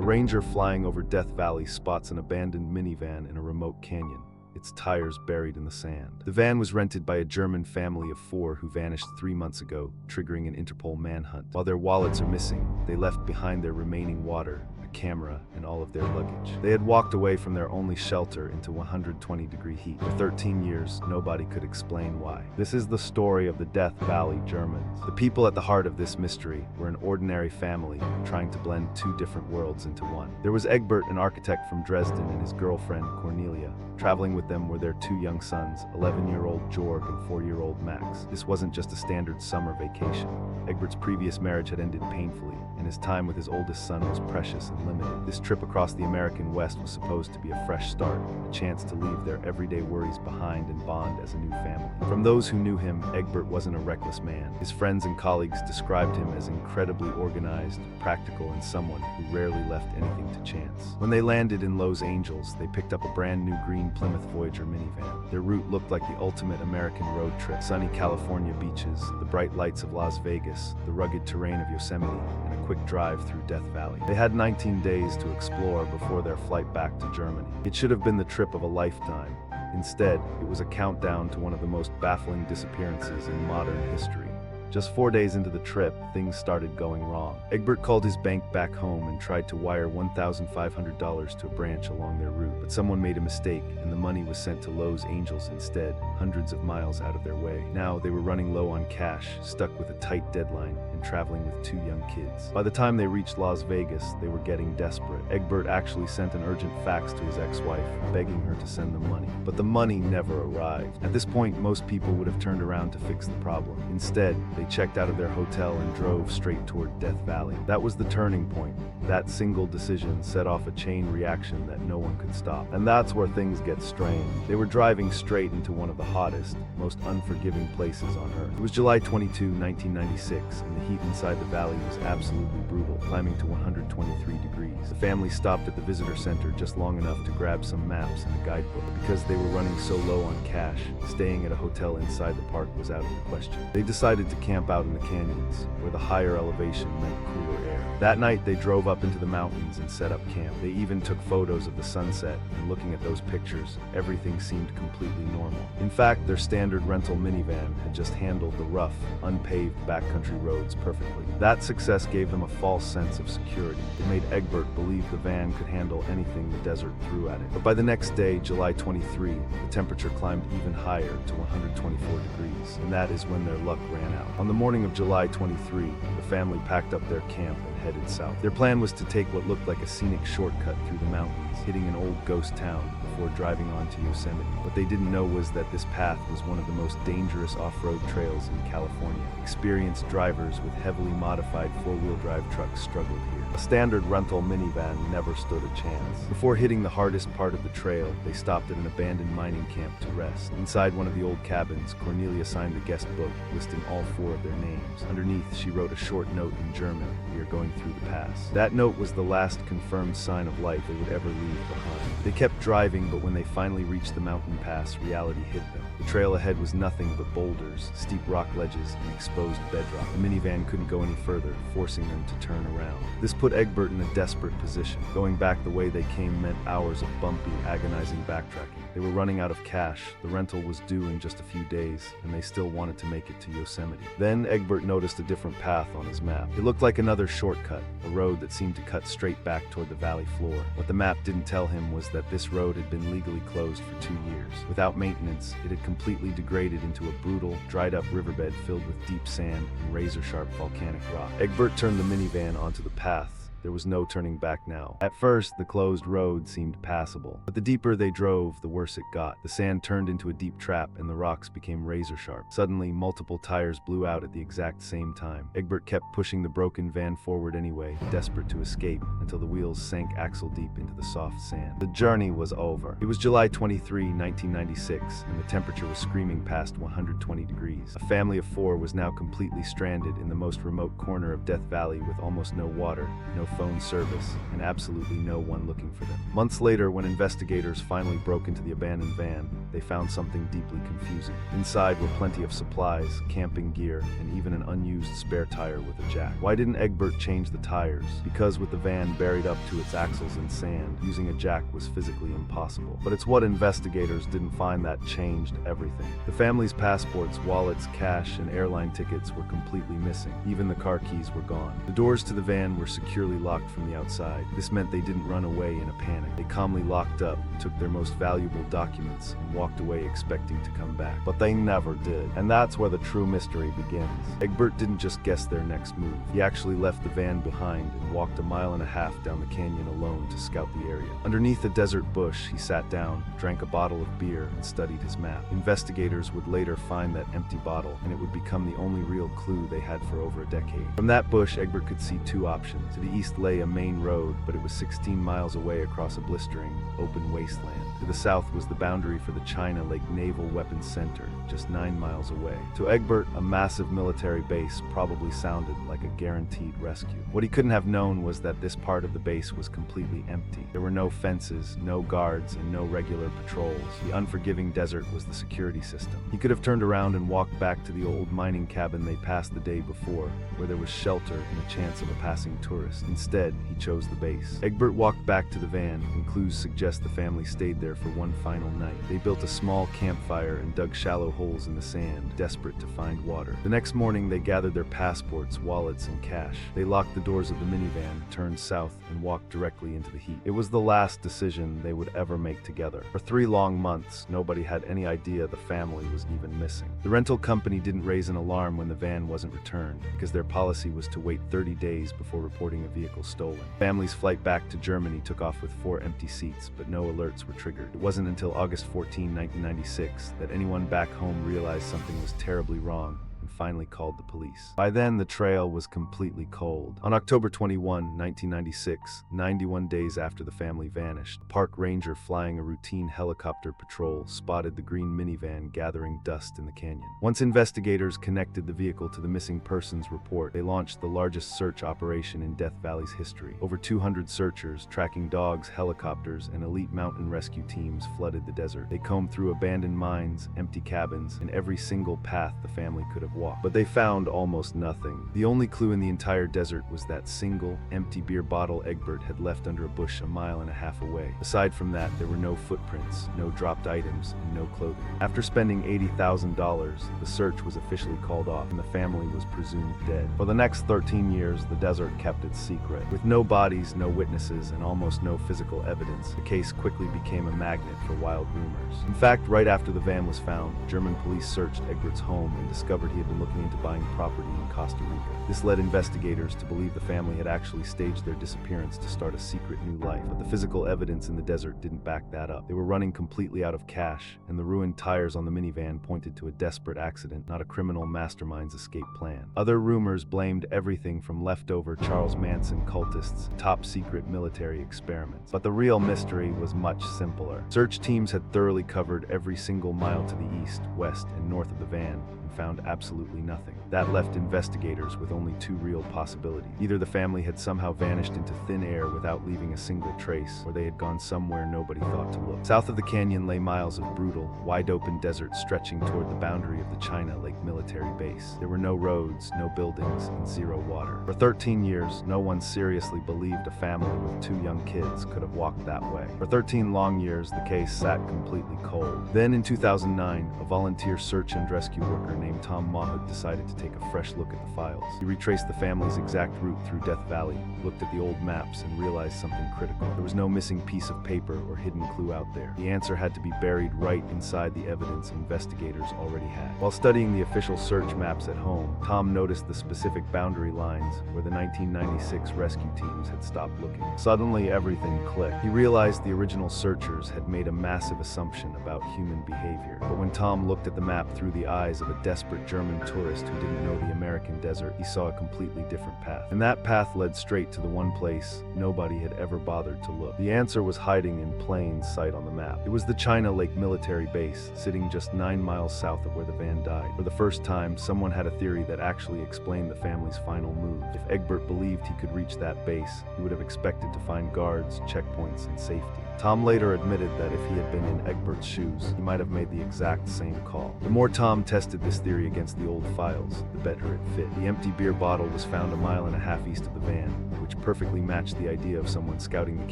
ranger flying over Death Valley spots an abandoned minivan in a remote canyon, its tires buried in the sand. The van was rented by a German family of 4 who vanished 3 months ago, triggering an Interpol manhunt. While their wallets are missing, they left behind their remaining water, camera, and all of their luggage. They had walked away from their only shelter into 120-degree heat. For 13 years, nobody could explain why. This is the story of the Death Valley Germans. The people at the heart of this mystery were an ordinary family trying to blend 2 different worlds into one. There was Egbert, an architect from Dresden, and his girlfriend, Cornelia. Traveling with them were their 2 young sons, 11-year-old Georg and 4-year-old Max. This wasn't just a standard summer vacation. Egbert's previous marriage had ended painfully, and his time with his oldest son was precious and limited. This trip across the American West was supposed to be a fresh start, a chance to leave their everyday worries behind and bond as a new family. From those who knew him, Egbert wasn't a reckless man. His friends and colleagues described him as incredibly organized, practical, and someone who rarely left anything to chance. When they landed in Los Angeles, they picked up a brand new green Plymouth Voyager minivan. Their route looked like the ultimate American road trip: sunny California beaches, the bright lights of Las Vegas, the rugged terrain of Yosemite, and a quick drive through Death Valley. They had 19 days to explore before their flight back to Germany. It should have been the trip of a lifetime. Instead, it was a countdown to one of the most baffling disappearances in modern history. Just 4 days into the trip, things started going wrong. Egbert called his bank back home and tried to wire $1,500 to a branch along their route, but someone made a mistake and the money was sent to Los Angeles instead, hundreds of miles out of their way. Now they were running low on cash, stuck with a tight deadline, and traveling with 2 young kids. By the time they reached Las Vegas, they were getting desperate. Egbert actually sent an urgent fax to his ex-wife, begging her to send them money. But the money never arrived. At this point, most people would have turned around to fix the problem. Instead, they checked out of their hotel and drove straight toward Death Valley. That was the turning point. That single decision set off a chain reaction that no one could stop. And that's where things get strange. They were driving straight into one of the hottest, most unforgiving places on Earth. It was July 22, 1996, and the heat inside the valley was absolutely brutal, climbing to 123 degrees. The family stopped at the visitor center just long enough to grab some maps and a guidebook. Because they were running so low on cash, staying at a hotel inside the park was out of the question. They decided to camp out in the canyons, where the higher elevation meant cooler air. That night, they drove up into the mountains and set up camp. They even took photos of the sunset, and looking at those pictures, everything seemed completely normal. In fact, their standard rental minivan had just handled the rough, unpaved backcountry roads perfectly. That success gave them a false sense of security. It made Egbert believe the van could handle anything the desert threw at it. But by the next day, July 23, the temperature climbed even higher to 124 degrees, and that is when their luck ran out. On the morning of July 23, the family packed up their camp and headed south. Their plan was to take what looked like a scenic shortcut through the mountains, hitting an old ghost town before driving on to Yosemite. What they didn't know was that this path was one of the most dangerous off-road trails in California. Experienced drivers with heavily modified 4-wheel drive trucks struggled here. A standard rental minivan never stood a chance. Before hitting the hardest part of the trail, they stopped at an abandoned mining camp to rest. Inside one of the old cabins, Cornelia signed a guest book listing all 4 of their names. Underneath, she wrote a short note in German: "We are going through the pass." That note was the last confirmed sign of life they would ever leave behind. They kept driving, but when they finally reached the mountain pass, reality hit them. The trail ahead was nothing but boulders, steep rock ledges, and exposed bedrock. The minivan couldn't go any further, forcing them to turn around. This put Egbert in a desperate position. Going back the way they came meant hours of bumpy, agonizing backtracking. They were running out of cash, the rental was due in just a few days, and they still wanted to make it to Yosemite. Then Egbert noticed a different path on his map. It looked like another shortcut, a road that seemed to cut straight back toward the valley floor. What the map didn't tell him was that this road had been legally closed for 2 years. Without maintenance, it had completely degraded into a brutal, dried-up riverbed filled with deep sand and razor-sharp volcanic rock. Egbert turned the minivan onto the path. There was no turning back now. At first, the closed road seemed passable, but the deeper they drove, the worse it got. The sand turned into a deep trap, and the rocks became razor-sharp. Suddenly, multiple tires blew out at the exact same time. Egbert kept pushing the broken van forward anyway, desperate to escape, until the wheels sank axle-deep into the soft sand. The journey was over. It was July 23, 1996, and the temperature was screaming past 120 degrees. A family of 4 was now completely stranded in the most remote corner of Death Valley with almost no water, no phone service, and absolutely no one looking for them. Months later, when investigators finally broke into the abandoned van, they found something deeply confusing. Inside were plenty of supplies, camping gear, and even an unused spare tire with a jack. Why didn't Egbert change the tires? Because with the van buried up to its axles in sand, using a jack was physically impossible. But it's what investigators didn't find that changed everything. The family's passports, wallets, cash, and airline tickets were completely missing. Even the car keys were gone. The doors to the van were securely locked from the outside. This meant they didn't run away in a panic. They calmly locked up, took their most valuable documents, and walked away expecting to come back. But they never did. And that's where the true mystery begins. Egbert didn't just guess their next move. He actually left the van behind and walked a mile and a half down the canyon alone to scout the area. Underneath a desert bush, he sat down, drank a bottle of beer, and studied his map. Investigators would later find that empty bottle, and it would become the only real clue they had for over a decade. From that bush, Egbert could see two options. To the east lay a main road, but it was 16 miles away across a blistering, open wasteland. To the south was the boundary for the China Lake Naval Weapons Center, just 9 miles away. To Egbert, a massive military base probably sounded like a guaranteed rescue. What he couldn't have known was that this part of the base was completely empty. There were no fences, no guards, and no regular patrols. The unforgiving desert was the security system. He could have turned around and walked back to the old mining cabin they passed the day before, where there was shelter and a chance of a passing tourist. Instead, he chose the base. Egbert walked back to the van, and clues suggest the family stayed there for one final night. They built a small campfire and dug shallow holes in the sand, desperate to find water. The next morning, they gathered their passports, wallets, and cash. They locked the doors of the minivan, turned south, and walked directly into the heat. It was the last decision they would ever make together. For 3 long months, nobody had any idea the family was even missing. The rental company didn't raise an alarm when the van wasn't returned, because their policy was to wait 30 days before reporting a vehicle stolen. Family's flight back to Germany took off with 4 empty seats, but no alerts were triggered. It wasn't until August 14, 1996, that anyone back home realized something was terribly wrong and finally called the police. By then, the trail was completely cold. On October 21, 1996, 91 days after the family vanished, a park ranger flying a routine helicopter patrol spotted the green minivan gathering dust in the canyon. Once investigators connected the vehicle to the missing persons report, they launched the largest search operation in Death Valley's history. Over 200 searchers, tracking dogs, helicopters, and elite mountain rescue teams flooded the desert. They combed through abandoned mines, empty cabins, and every single path the family could have walked. But they found almost nothing. The only clue in the entire desert was that single, empty beer bottle Egbert had left under a bush a mile and a half away. Aside from that, there were no footprints, no dropped items, and no clothing. After spending $80,000, the search was officially called off, and the family was presumed dead. For the next 13 years, the desert kept its secret. With no bodies, no witnesses, and almost no physical evidence, the case quickly became a magnet for wild rumors. In fact, right after the van was found, German police searched Egbert's home and discovered he had been looking into buying property in Costa Rica. This led investigators to believe the family had actually staged their disappearance to start a secret new life. But the physical evidence in the desert didn't back that up. They were running completely out of cash, and the ruined tires on the minivan pointed to a desperate accident, not a criminal mastermind's escape plan. Other rumors blamed everything from leftover Charles Manson cultists to top-secret military experiments. But the real mystery was much simpler. Search teams had thoroughly covered every single mile to the east, west, and north of the van, and found absolutely nothing. That left investigators with only 2 real possibilities. Either the family had somehow vanished into thin air without leaving a single trace, or they had gone somewhere nobody thought to look. South of the canyon lay miles of brutal, wide-open desert stretching toward the boundary of the China Lake military base. There were no roads, no buildings, and 0 water. For 13 years, no one seriously believed a family with 2 young kids could have walked that way. For 13 long years, the case sat completely cold. Then in 2009, a volunteer search and rescue worker named Tom Mahood decided to take a fresh look at the files. He retraced the family's exact route through Death Valley, looked at the old maps, and realized something critical. There was no missing piece of paper or hidden clue out there. The answer had to be buried right inside the evidence investigators already had. While studying the official search maps at home, Tom noticed the specific boundary lines where the 1996 rescue teams had stopped looking. Suddenly, everything clicked. He realized the original searchers had made a massive assumption about human behavior. But when Tom looked at the map through the eyes of a desperate German tourist who didn't know the American American desert, he saw a completely different path. And that path led straight to the one place nobody had ever bothered to look. The answer was hiding in plain sight on the map. It was the China Lake military base, sitting just 9 miles south of where the van died. For the first time, someone had a theory that actually explained the family's final move. If Egbert believed he could reach that base, he would have expected to find guards, checkpoints, and safety. Tom later admitted that if he had been in Egbert's shoes, he might have made the exact same call. The more Tom tested this theory against the old files, the better it fit. The empty beer bottle was found 1.5 miles east of the van, which perfectly matched the idea of someone scouting the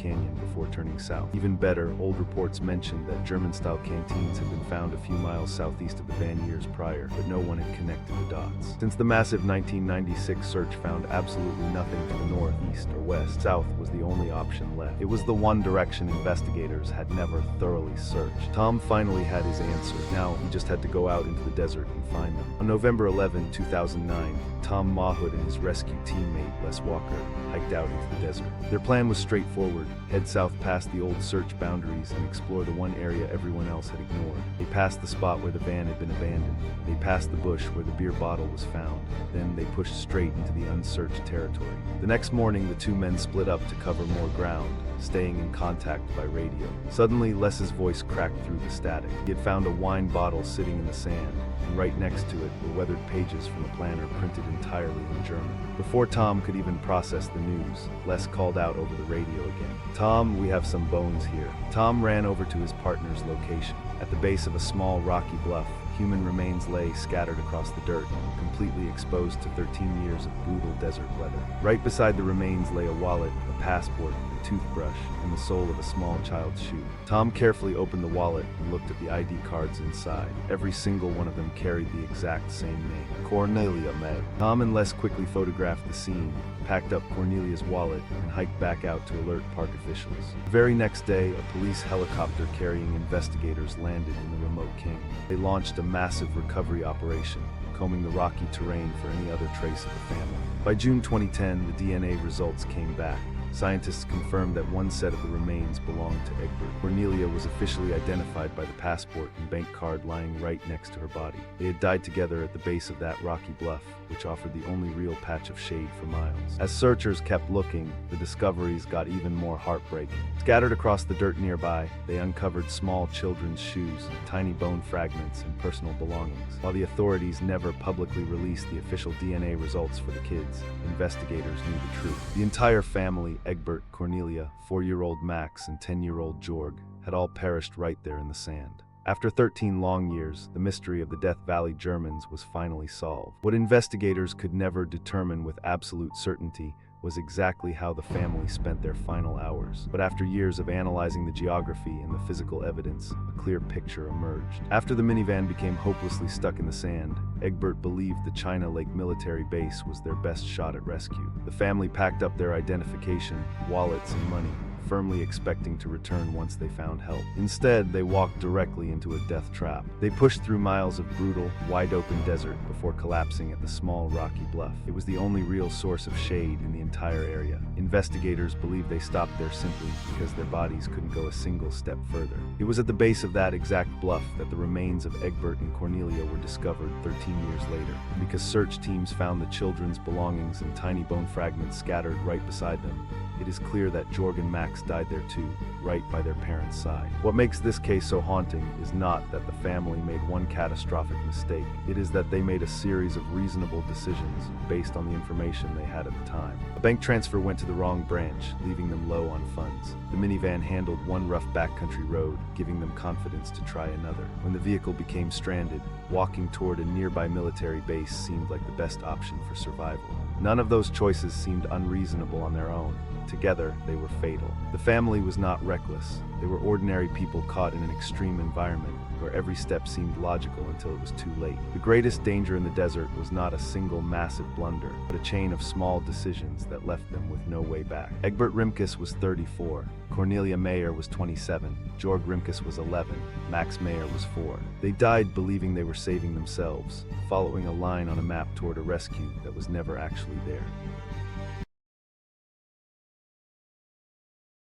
canyon before turning south. Even better, old reports mentioned that German-style canteens had been found a few miles southeast of the van years prior, but no one had connected the dots. Since the massive 1996 search found absolutely nothing to the north, east, or west, south was the only option left. It was the one direction investigators had never thoroughly searched. Tom finally had his answer. Now he just had to go out into the desert and find them. On November 11, 2009, Tom Mahood and his rescue teammate, Les Walker, hiked out into the desert. Their plan was straightforward: head south past the old search boundaries and explore the one area everyone else had ignored. They passed the spot where the van had been abandoned. They passed the bush where the beer bottle was found. Then they pushed straight into the unsearched territory. The next morning, the two men split up to cover more ground, staying in contact by radio. Suddenly, Les's voice cracked through the static. He had found a wine bottle sitting in the sand, and right next to it were weathered pages from a planner printed entirely in German. Before Tom could even process the news, Les called out over the radio again. "Tom, we have some bones here." Tom ran over to his partner's location. At the base of a small rocky bluff, human remains lay scattered across the dirt, completely exposed to 13 years of brutal desert weather. Right beside the remains lay a wallet, a passport, a toothbrush, and the sole of a small child's shoe. Tom carefully opened the wallet and looked at the ID cards inside. Every single one of them carried the exact same name: Cornelia May. Tom and Les quickly photographed the scene, packed up Cornelia's wallet, and hiked back out to alert park officials. The very next day, a police helicopter carrying investigators landed in the remote canyon. They launched a massive recovery operation, combing the rocky terrain for any other trace of the family. By June 2010, the DNA results came back. Scientists confirmed that one set of the remains belonged to Egbert. Cornelia was officially identified by the passport and bank card lying right next to her body. They had died together at the base of that rocky bluff, which offered the only real patch of shade for miles. As searchers kept looking, the discoveries got even more heartbreaking. Scattered across the dirt nearby, they uncovered small children's shoes, tiny bone fragments, and personal belongings. While the authorities never publicly released the official DNA results for the kids, investigators knew the truth. The entire family, Egbert, Cornelia, 4-year-old Max, and 10-year-old Jorg, had all perished right there in the sand. After 13 long years, the mystery of the Death Valley Germans was finally solved. What investigators could never determine with absolute certainty was exactly how the family spent their final hours. But after years of analyzing the geography and the physical evidence, a clear picture emerged. After the minivan became hopelessly stuck in the sand, Egbert believed the China Lake military base was their best shot at rescue. The family packed up their identification, wallets, and money, firmly expecting to return once they found help. Instead, they walked directly into a death trap. They pushed through miles of brutal, wide-open desert before collapsing at the small rocky bluff. It was the only real source of shade in the entire area. Investigators believe they stopped there simply because their bodies couldn't go a single step further. It was at the base of that exact bluff that the remains of Egbert and Cornelia were discovered 13 years later. And because search teams found the children's belongings and tiny bone fragments scattered right beside them, it is clear that Jorg and Max died there too, right by their parents' side. What makes this case so haunting is not that the family made one catastrophic mistake. It is that they made a series of reasonable decisions based on the information they had at the time. A bank transfer went to the wrong branch, leaving them low on funds. The minivan handled one rough backcountry road, giving them confidence to try another. When the vehicle became stranded, walking toward a nearby military base seemed like the best option for survival. None of those choices seemed unreasonable on their own. Together, they were fatal. The family was not reckless. They were ordinary people caught in an extreme environment where every step seemed logical until it was too late. The greatest danger in the desert was not a single massive blunder, but a chain of small decisions that left them with no way back. Egbert Rimkus was 34. Cornelia Mayer was 27. Jorg Rimkus was 11. Max Mayer was 4. They died believing they were saving themselves, following a line on a map toward a rescue that was never actually there.